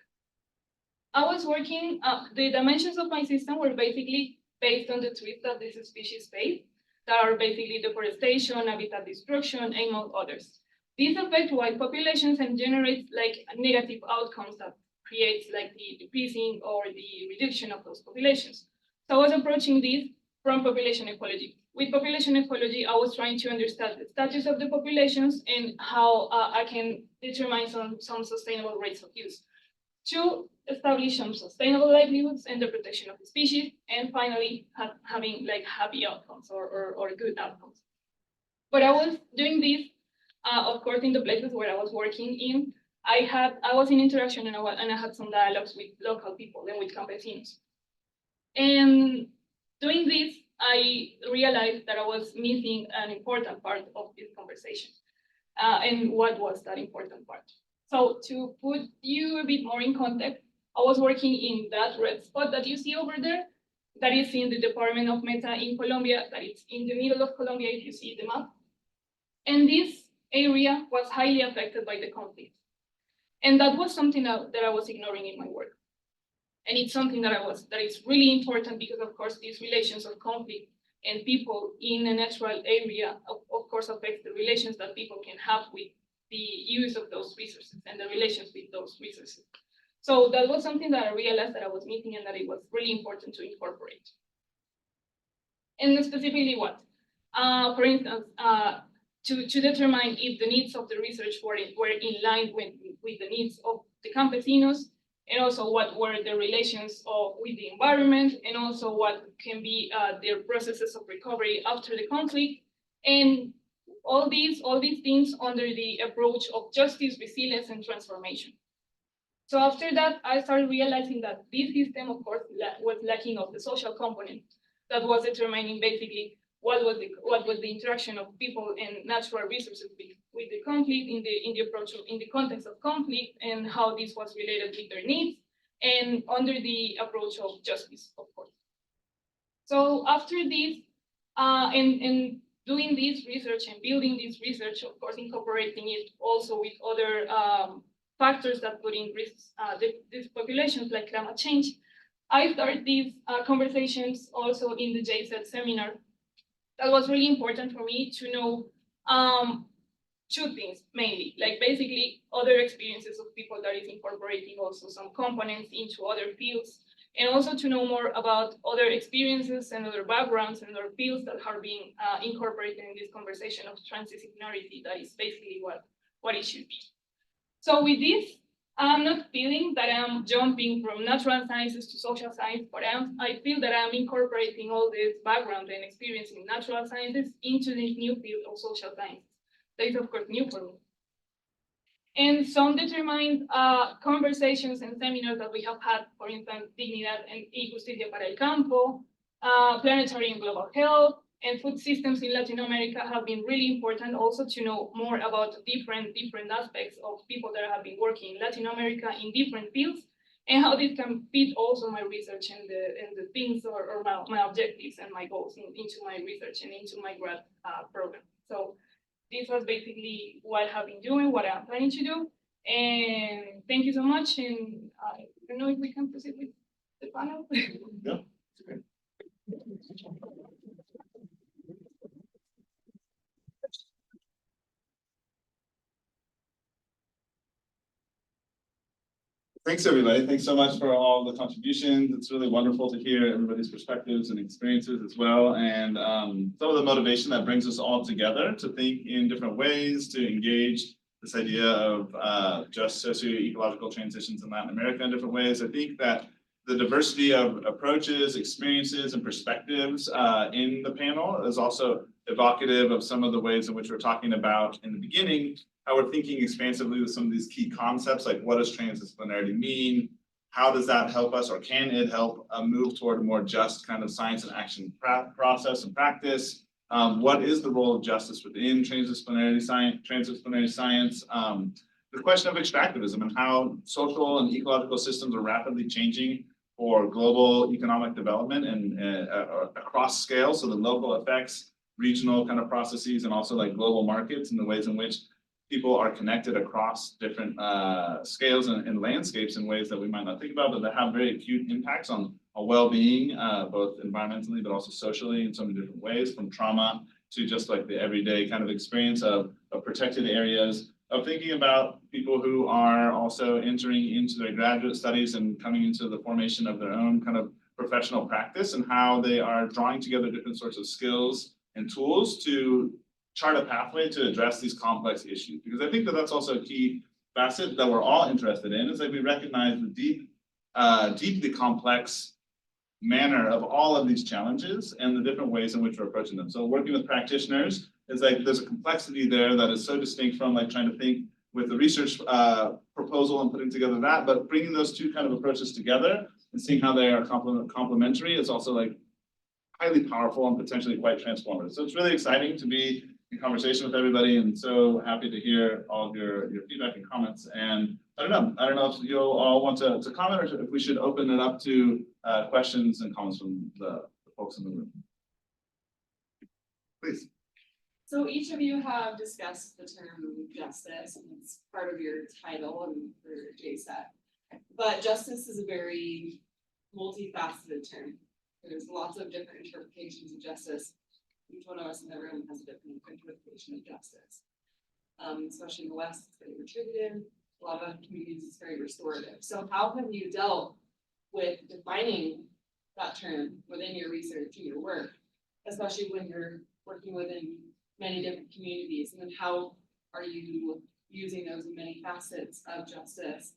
I was working, the dimensions of my system were basically based on the threats that this species face, that are basically deforestation, habitat destruction, among others. These affect wild populations and generate like negative outcomes that creates like the decreasing or the reduction of those populations. So I was approaching this from population ecology. With population ecology, I was trying to understand the status of the populations and how I can determine some sustainable rates of use to establish some sustainable livelihoods and the protection of the species, and finally having like happy outcomes or good outcomes. But I was doing this, of course, in the places where I was working in. I was in interaction and I had some dialogues with local people and with campesinos. And doing this, I realized that I was missing an important part of this conversation. And what was that important part? So to put you a bit more in context, I was working in that red spot that you see over there. That is in the department of Meta in Colombia, that is in the middle of Colombia if you see the map. And this area was highly affected by the conflict. And that was something that I was ignoring in my work. And it's something that is really important because of course these relations of conflict and people in a natural area of course affect the relations that people can have with the use of those resources and the relations with those resources. So that was something that I realized that I was missing and that it was really important to incorporate. And specifically what? For instance, to determine if the needs of the research were in line with the needs of the campesinos, and also what were the relations with the environment, and also what can be their processes of recovery after the conflict, and all these things under the approach of justice, resilience, and transformation. So after that, I started realizing that this system, of course, was lacking of the social component that was determining basically what was the interaction of people and natural resources with the conflict in the approach in the context of conflict and how this was related with their needs and under the approach of justice, of course. So after this, and doing this research and building this research, of course, incorporating it also with other factors that put in risk these populations like climate change, I started these conversations also in the JSET seminar. That was really important for me to know two things mainly, like basically other experiences of people that is incorporating also some components into other fields, and also to know more about other experiences and other backgrounds and other fields that are being incorporated in this conversation of transdisciplinarity. That is basically what it should be. So with this, I'm not feeling that I'm jumping from natural sciences to social science, but I feel that I'm incorporating all this background and experience in natural sciences into this new field of social science. That is, of course, new for me. And some determined conversations and seminars that we have had, for instance, Dignidad y Justicia para el Campo, planetary and global health, and food systems in Latin America have been really important also to know more about different aspects of people that have been working in Latin America in different fields, and how this can fit also my research and the things or my objectives and my goals into my research and into my grad program. So this was basically what I've been doing, what I'm planning to do. And thank you so much. And I don't know if we can proceed with the panel. Yeah, great. Thanks, everybody. Thanks so much for all the contributions. It's really wonderful to hear everybody's perspectives and experiences as well. And some of the motivation that brings us all together to think in different ways, to engage this idea of just socio-ecological transitions in Latin America in different ways. I think that the diversity of approaches, experiences, and perspectives in the panel is also evocative of some of the ways in which we're talking about in the beginning, how we're thinking expansively with some of these key concepts, like what does transdisciplinarity mean? How does that help us, or can it help move toward a more just kind of science and action process and practice? What is the role of justice within transdisciplinary science? The question of extractivism and how social and ecological systems are rapidly changing for global economic development and across scale, so the local effects, regional kind of processes, and also like global markets and the ways in which people are connected across different scales and landscapes in ways that we might not think about, but that have very acute impacts on well-being, both environmentally, but also socially in so many different ways, from trauma to just like the everyday kind of experience of protected areas, of thinking about people who are also entering into their graduate studies and coming into the formation of their own kind of professional practice, and how they are drawing together different sorts of skills and tools to chart a pathway to address these complex issues. Because I think that that's also a key facet that we're all interested in, is that we recognize the deeply complex manner of all of these challenges and the different ways in which we're approaching them. So working with practitioners is like, there's a complexity there that is so distinct from like trying to think with the research proposal and putting together that, but bringing those two kind of approaches together and seeing how they are complementary is also like highly powerful and potentially quite transformative. So it's really exciting to be in conversation with everybody, and so happy to hear all of your feedback and comments. And I don't know if you all want to comment, or if we should open it up to questions and comments from the folks in the room. Please. So each of you have discussed the term justice, and it's part of your title and for JSET. But justice is a very multifaceted term. There's lots of different interpretations of justice. Each one of us in the room has a different interpretation of justice. Especially in the West, it's very retributive. A lot of communities, it's very restorative. So how have you dealt with defining that term within your research and your work, especially when you're working within many different communities? And then how are you using those many facets of justice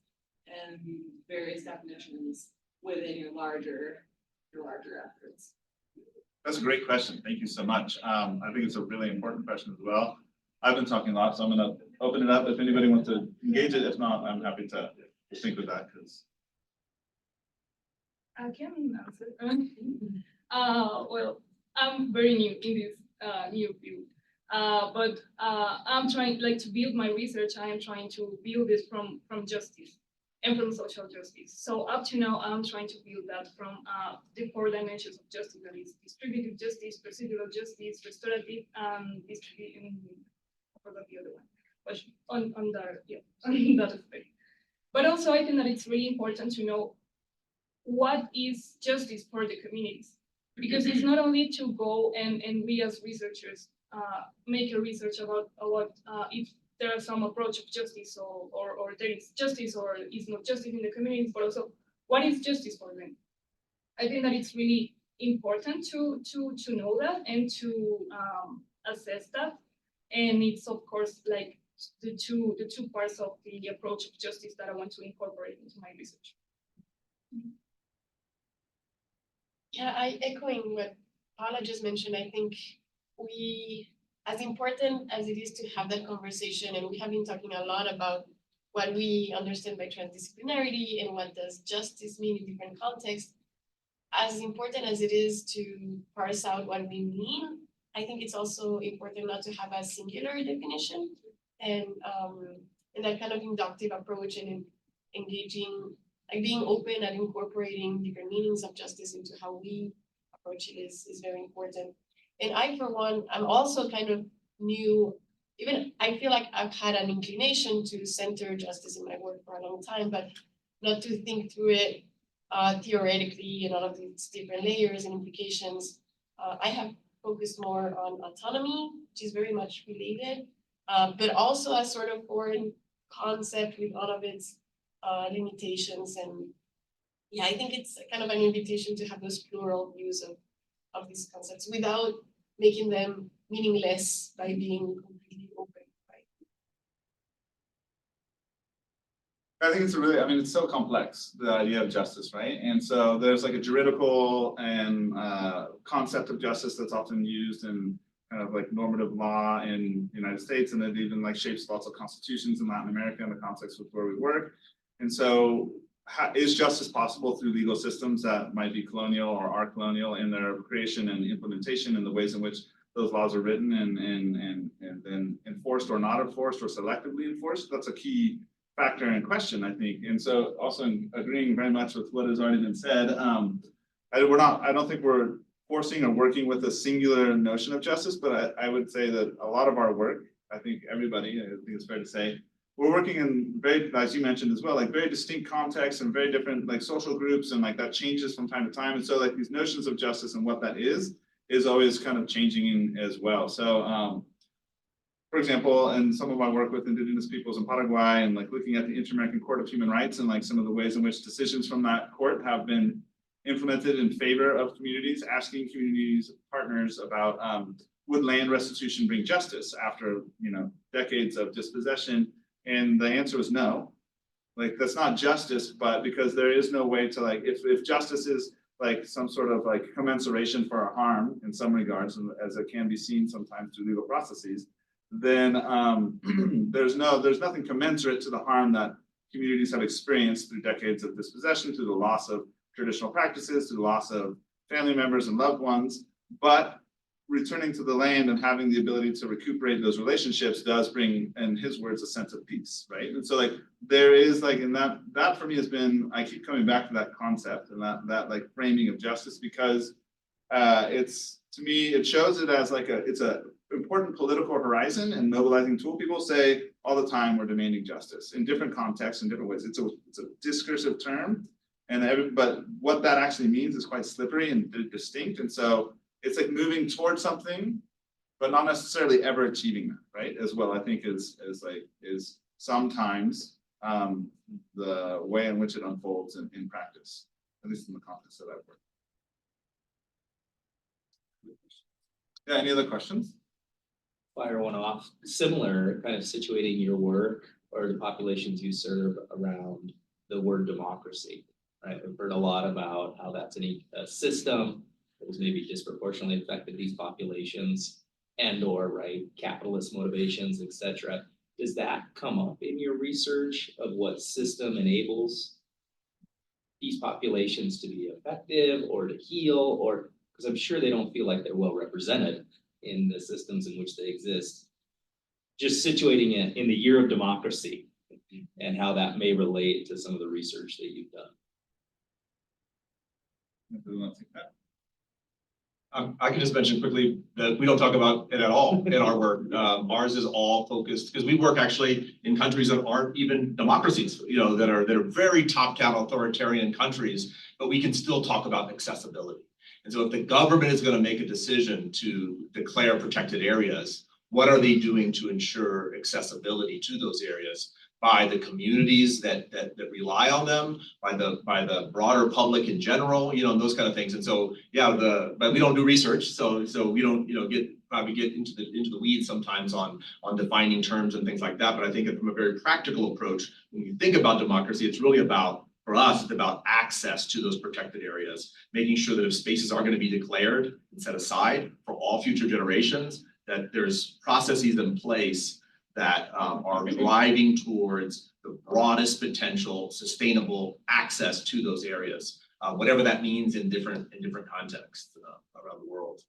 and various definitions within your larger efforts? That's a great question. Thank you so much. I think it's a really important question as well. I've been talking a lot, so I'm going to open it up if anybody wants to engage it. If not, I'm happy to think with that, because I can answer. Well, I'm very new in this new field. I'm trying like to build my research. I am trying to build this from justice and from social justice. So up to now, I'm trying to build that from the 4 dimensions of justice, that is distributive justice, procedural justice, restorative, distribution. I forgot the other one, but on the yeah on that aspect. But also, I think that it's really important to know what is justice for the communities, because it's not only to go and we as researchers make a research about if there are some approach of justice or there is justice or is not justice in the communities, but also what is justice for them. I think that it's really important to know that and to assess that, and it's of course like the two parts of the approach of justice that I want to incorporate into my research. Yeah, I echoing what Paula just mentioned, I think as important as it is to have that conversation, and we have been talking a lot about what we understand by transdisciplinarity and what does justice mean in different contexts, as important as it is to parse out what we mean, I think it's also important not to have a singular definition and that kind of inductive approach and engaging, like being open and incorporating different meanings of justice into how we approach it is very important. And I, for one, I'm also kind of new, even I feel like I've had an inclination to center justice in my work for a long time, but not to think through it theoretically and all of these different layers and implications. I have focused more on autonomy, which is very much related, but also a sort of foreign concept with all of its limitations. And yeah, I think it's kind of an invitation to have those plural views of these concepts without making them meaningless by being completely open, right? I think it's it's so complex, the idea of justice, right? And so there's like a juridical and concept of justice that's often used in kind of like normative law in the United States, and it even like shapes lots of constitutions in Latin America in the context with where we work. And so is justice possible through legal systems that might be colonial or are colonial in their creation and implementation, and the ways in which those laws are written and then enforced or not enforced or selectively enforced? That's a key factor and question, I think. And so also agreeing very much with what has already been said, I don't think we're forcing or working with a singular notion of justice, but I would say that a lot of our work, I think everybody, I think it's fair to say, we're working in very, as you mentioned as well, like very distinct contexts and very different like social groups, and like that changes from time to time. And so like these notions of justice and what that is always kind of changing as well. So for example, in some of my work with indigenous peoples in Paraguay and like looking at the Inter-American Court of Human Rights and like some of the ways in which decisions from that court have been implemented in favor of communities, asking communities partners about would land restitution bring justice after decades of dispossession? And the answer was no. Like that's not justice, but because there is no way to like if justice is like some sort of like commensuration for a harm in some regards, as it can be seen sometimes through legal processes, then there's nothing commensurate to the harm that communities have experienced through decades of dispossession, through the loss of traditional practices, through the loss of family members and loved ones. But returning to the land and having the ability to recuperate those relationships does bring, in his words, a sense of peace, right? And so like there is like in that for me has been, I keep coming back to that concept and that like framing of justice, because it's, to me, it shows it as like it's a important political horizon and mobilizing tool. People say all the time we're demanding justice in different contexts, in different ways. It's a discursive term, but what that actually means is quite slippery and distinct. And so it's like moving towards something, but not necessarily ever achieving that, right? As well, I think is sometimes the way in which it unfolds in practice, at least in the context that I've worked. Yeah, any other questions? Fire one off, similar kind of situating your work or the populations you serve around the word democracy, right? We've heard a lot about how that's a system that has maybe disproportionately affected these populations and or right capitalist motivations, etc. Does that come up in your research of what system enables these populations to be effective or to heal, or because I'm sure they don't feel like they're well represented in the systems in which they exist. Just situating it in the year of democracy and how that may relate to some of the research that you've done. If we want to take that. I can just mention quickly that we don't talk about it at all in our work. Ours is all focused, because we work actually in countries that aren't even democracies, you know, that are very top-down authoritarian countries, but we can still talk about accessibility. And so if the government is going to make a decision to declare protected areas, what are they doing to ensure accessibility to those areas by the communities that rely on them, by the broader public in general, you know, and those kind of things. And so, yeah, but we don't do research, so we don't, you know, probably get into the weeds sometimes on defining terms and things like that. But I think from a very practical approach, when you think about democracy, it's really about, for us, it's about access to those protected areas, making sure that if spaces are going to be declared and set aside for all future generations, that there's processes in place that are driving towards the broadest potential sustainable access to those areas, whatever that means in different contexts around the world.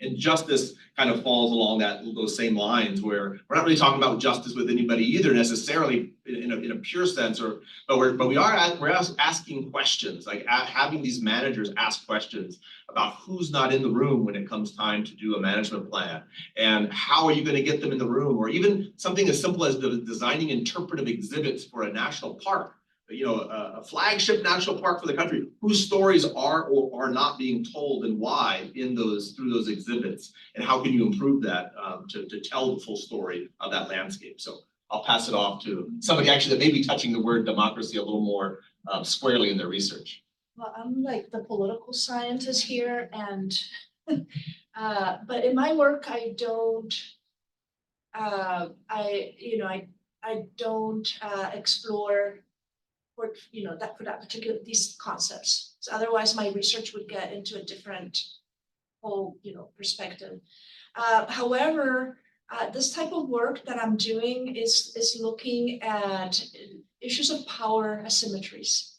And justice kind of falls along those same lines, where we're not really talking about justice with anybody either necessarily in a pure sense, but we're asking questions, like having these managers ask questions about who's not in the room when it comes time to do a management plan, and how are you going to get them in the room, or even something as simple as designing interpretive exhibits for a national park. You know, a flagship national park for the country, whose stories are or are not being told and why through those exhibits, and how can you improve that to tell the full story of that landscape. So I'll pass it off to somebody actually that may be touching the word democracy a little more squarely in their research. Well, I'm like the political scientist here, and but in my work, I don't explore for that particular these concepts. So otherwise, my research would get into a different whole perspective. However, this type of work that I'm doing is looking at issues of power asymmetries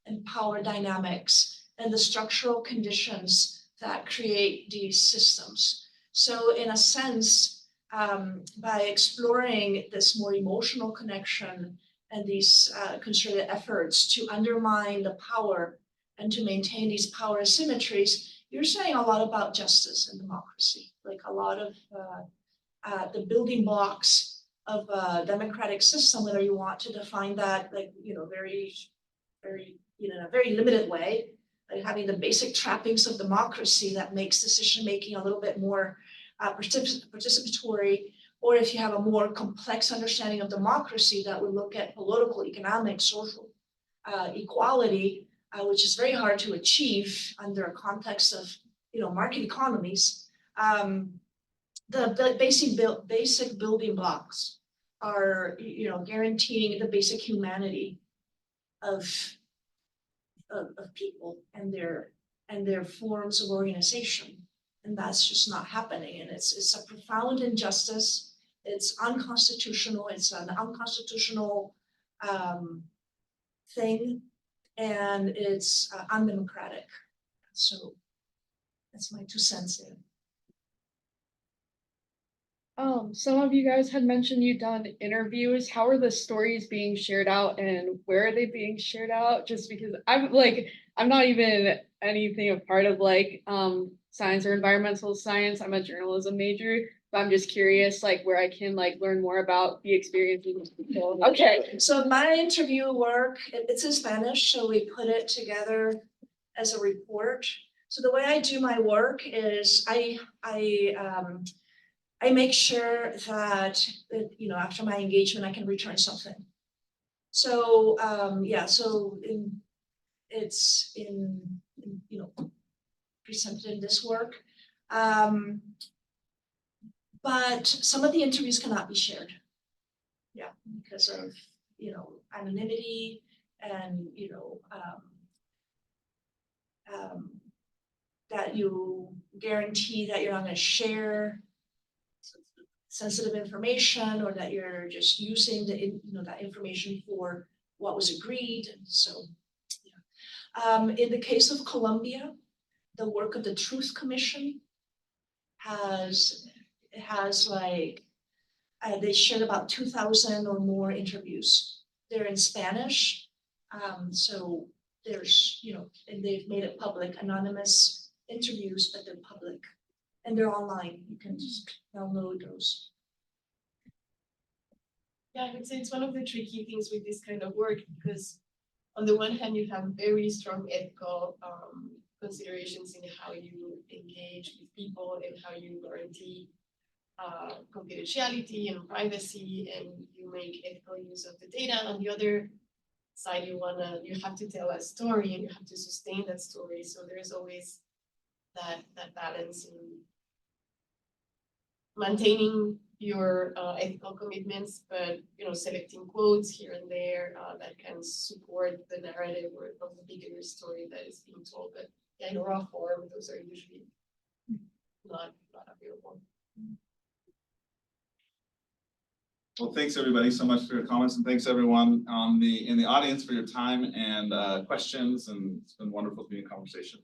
and power dynamics and the structural conditions that create these systems. So in a sense, by exploring this more emotional connection and these concerted efforts to undermine the power and to maintain these power asymmetries, you're saying a lot about justice and democracy, like a lot of the building blocks of a democratic system, whether you want to define that like, very, very, in a very limited way, like having the basic trappings of democracy that makes decision-making a little bit more participatory, or if you have a more complex understanding of democracy that would look at political, economic, social equality, which is very hard to achieve under a context of market economies. The basic building blocks are guaranteeing the basic humanity of people and their forms of organization, and that's just not happening. And it's a profound injustice. It's unconstitutional. It's an unconstitutional thing, and it's undemocratic. So that's my 2 cents in. Some of you guys had mentioned you've done interviews. How are the stories being shared out, and where are they being shared out? Just because I'm not even anything a part of science or environmental science. I'm a journalism major, but I'm just curious where I can learn more about the experiences of people. Okay, so my interview work, it's in Spanish, so we put it together as a report. So the way I do my work is I make sure that after my engagement I can return something. So it's presented in this work, but some of the interviews cannot be shared. Yeah, because of anonymity and that you guarantee that you're not going to share sensitive information, or that you're just using that information for what was agreed. And so, in the case of Colombia, the work of the Truth Commission has like, they shared about 2,000 or more interviews. They're in Spanish. So there's, and they've made it public, anonymous interviews, but they're public. And they're online. You can just download those. Yeah, I would say it's one of the tricky things with this kind of work, because on the one hand, you have very strong ethical considerations in how you engage with people and how you guarantee confidentiality and privacy, and you make ethical use of the data. On the other side, you have to tell a story and you have to sustain that story. So there's always that balance in maintaining your ethical commitments, but selecting quotes here and there that can support the narrative or of the bigger story that is being told. But yeah, in raw form, those are usually not available. Well, thanks everybody so much for your comments, and thanks everyone in the audience for your time and questions, and it's been wonderful to be in conversation.